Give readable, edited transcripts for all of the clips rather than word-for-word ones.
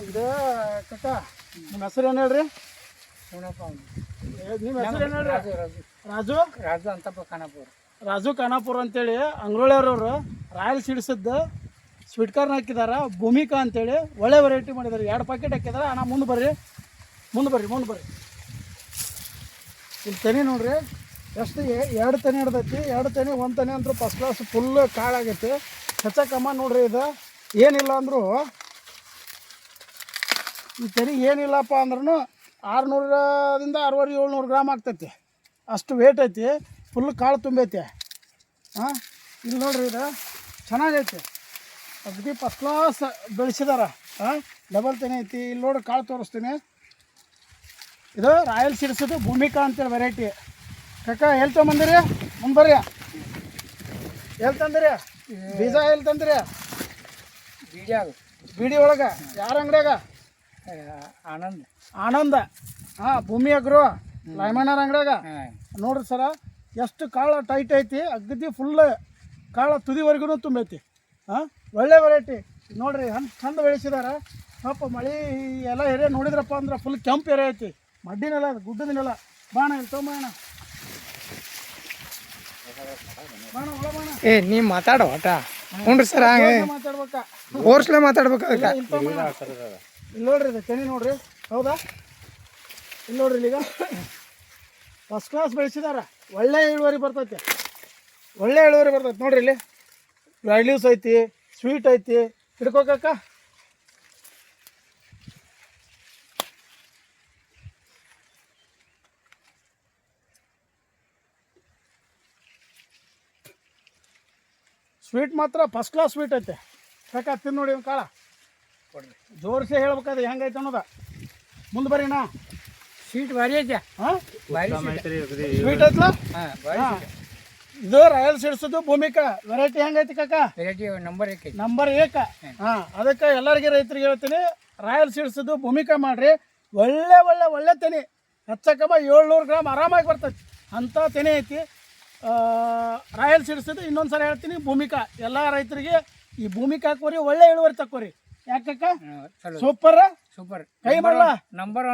ಇದು ಕಕ್ಕ ನಿಮ್ಮ ಹೆಸರು ಏನು ಹೇಳ್ರಿ? ಶಿವನಪ್ಪ ನಿಮ್ಮ ಹೆಸರು ಏನು ಹೇಳ್ರಿ? ರಾಜು ರಾಜು ಅಂತಪ್ಪ ಖಾನಾಪುರ. ರಾಜು ಖಾನಾಪುರ ಅಂತೇಳಿ ಅಂಗ್ರೋಳಿಯವ್ರವ್ರು ರಾಯಲ್ ಸೀಡ್ಸದ್ದು ಸ್ವೀಟ್ ಕಾರ್ನ್ ಹಾಕಿದಾರ. ಭೂಮಿಕಾ ಅಂತೇಳಿ ಒಳ್ಳೆ ವೆರೈಟಿ ಮಾಡಿದ್ದಾರೆ. 2 ಪ್ಯಾಕೆಟ್ ಹಾಕಿದಾರೆ. ಅಣ್ಣ ಮುಂದೆ ಬರ್ರಿ. ಇಲ್ಲಿ ತೆನೆ ನೋಡ್ರಿ ಎಷ್ಟು 2 ತೆನೆ ಹಿಡ್ದೈತಿ. 2 ತೆನೆ 1 ತೆನೆ ಅಂತೂ ಫಸ್ಟ್ ಕ್ಲಾಸ್ ಫುಲ್ ಕಾಳಾಗೈತಿ. ಹೆಚ್ಚಕಮ್ಮ ನೋಡ್ರಿ. ಇದು ಏನಿಲ್ಲ ಅಂದರೂ ಈ ತೆನೆ ಏನಿಲ್ಲಪ್ಪ ಅಂದ್ರೂ 600ರಿಂದ 600-700 ಗ್ರಾಮ್ ಆಗ್ತೈತಿ. ಅಷ್ಟು ವೇಟ್ ಐತಿ. ಫುಲ್ ಕಾಳು ತುಂಬೈತಿ. ಹಾಂ ಇಲ್ಲಿ ನೋಡ್ರಿ ಇದು ಚೆನ್ನಾಗೈತಿ. ಅಗದಿ ಫಸ್ಟ್ ಕ್ಲಾಸ್ ಬೆಳೆಸಿದಾರ. ಹಾಂ ಡಬಲ್ ತೆನೆ ಐತಿ. ಇಲ್ಲಿ ನೋಡ್ರಿ ಕಾಳು ತೋರಿಸ್ತೀನಿ. ಇದು ರಾಯಲ್ ಸೀಡ್ಸದು ಭೂಮಿಕಾ ಅಂತೇಳಿ ವೆರೈಟಿ. ಕಕ್ಕ ಎಲ್ಲಿ ತೊಗೊಂಬಂದಿರಿ? ಮುಂದೆ ಬರ್ರಿ. ಎಲ್ಲಿ ತಂದಿರಿ ಬೀಜ? ಎಲ್ಲಿ ತಂದಿರಿ? ಬೀಡಿ ಒಳಗೆ. ಯಾರ ಅಂಗಡಿಯಾಗ? ಆನಂದ. ಹಾಂ ಭೂಮಿ ಅಗ್ರೋ ಲೈಮಣ್ಣರ ಅಂಗಡಿಯಾಗ. ನೋಡ್ರಿ ಸರ ಎಷ್ಟು ಕಾಳು ಟೈಟ್ ಐತಿ. ಅಗದಿ ಫುಲ್ ಕಾಳು ತುದಿವರೆಗೂ ತುಂಬೈತಿ. ಹಾಂ ಒಳ್ಳೆ ವೆರೈಟಿ ನೋಡ್ರಿ. ಚಂದ ಬೆಳೆಸಿದಾರೆ. ಪಾಪ ಮಳೆ ಎಲ್ಲ ಏರಿಯಾ ನೋಡಿದ್ರಪ್ಪ ಅಂದ್ರೆ ಫುಲ್ ಕೆಂಪು ಏರಿಯಾ ಐತಿ. ಮಡ್ಡಿನೆಲ್ಲ ಅದು ಗುಡ್ಡದಿನೆಲ್ಲ. ಬಾಣ ಇಲ್ಲಿ ತೊಗೊಂಬಣ. ನೀ ಮಾತಾಡೋ ಒಟ. ಹ್ಞೂ ಸರ್ ಮಾತಾಡ್ಬೇಕಾ? ಓರ್ಸ್ಲೆ ಮಾತಾಡ್ಬೇಕು. ಇಲ್ಲಿ ನೋಡ್ರಿ ಇದು ತೆನಿ ನೋಡ್ರಿ. ಹೌದಾ? ಇಲ್ಲಿ ನೋಡ್ರಿ ಇಲ್ಲಿಗ ಫಸ್ಟ್ ಕ್ಲಾಸ್ ಬೆಳೆಸಿದಾರ. ಒಳ್ಳೆ ಇಳುವರಿ ಬರ್ತೈತಿ. ನೋಡ್ರಿ ಇಲ್ಲಿ ಡ್ರೈ ಲೀವ್ಸ್ ಐತಿ, ಸ್ವೀಟ್ ಐತಿ. ಹಿಡ್ಕೋಕಕ್ಕ. ಸ್ವೀಟ್ ಮಾತ್ರ ಫಸ್ಟ್ ಕ್ಲಾಸ್ ಸ್ವೀಟ್ ಐತೆ. ಯಾಕೆ ತಿಂದು ನೋಡಿ ಒಂದು ಕಾಳ ಜೋರ್ಸೆ ಹೇಳ್ಬೇಕಾದ್ರೆ ಹೆಂಗೈತೆ ಅನ್ನೋದ. ಮುಂದೆ ಬರೀನಾ. ಸ್ವೀಟ್ ಭಾರಿ ಐತೆ. ಹಾಂ ಸ್ವೀಟ್ ಐತ್ಲ. ಹಾಂ ಇದು ರಾಯಲ್ ಸೀಡ್ಸದು ಭೂಮಿಕಾ ವೆರೈಟಿ. ಹೆಂಗೈತಿ ಕಾಕ? ವೆರೈಟಿ ನಂಬರ್ ಏಕ. ಹಾಂ ಅದಕ್ಕೆ ಎಲ್ಲರಿಗೆ ರೈತರಿಗೆ ಹೇಳ್ತೀನಿ, ರಾಯಲ್ ಸೀಡ್ಸದು ಭೂಮಿಕಾ ಮಾಡಿರಿ. ಒಳ್ಳೆ ತೆನೆ. ಹೆಚ್ಚಕಮ್ಮ 700 ಗ್ರಾಮ್ ಆರಾಮಾಗಿ ಬರ್ತೈತಿ. ಅಂಥ ತೆನೆ ಐತಿ ರಾಯಲ್ ಸೀಡ್ಸದು. ಇನ್ನೊಂದು ಸಲ ಹೇಳ್ತೀನಿ, ಭೂಮಿಕಾ. ಎಲ್ಲ ರೈತರಿಗೆ ಈ ಭೂಮಿಕಾ ಹಾಕೋರಿ. ಒಳ್ಳೆ ಇಳುವರಿ ತಕ್ಕೋರಿ. ಯಾಕಕ್ಕ? ಸೂಪರ್. ಕೈ ಮಾಡಲ್ಲ. ನಂಬರ್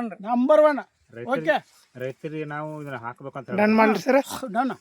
1. ಓಕೆ ರೈತರಿಗೆ ನಾವು ಇದನ್ನ ಹಾಕ್ಬೇಕಂತ ಡನ್ ಮಾಡ್ರಿ ಸರ್. ಡನ್.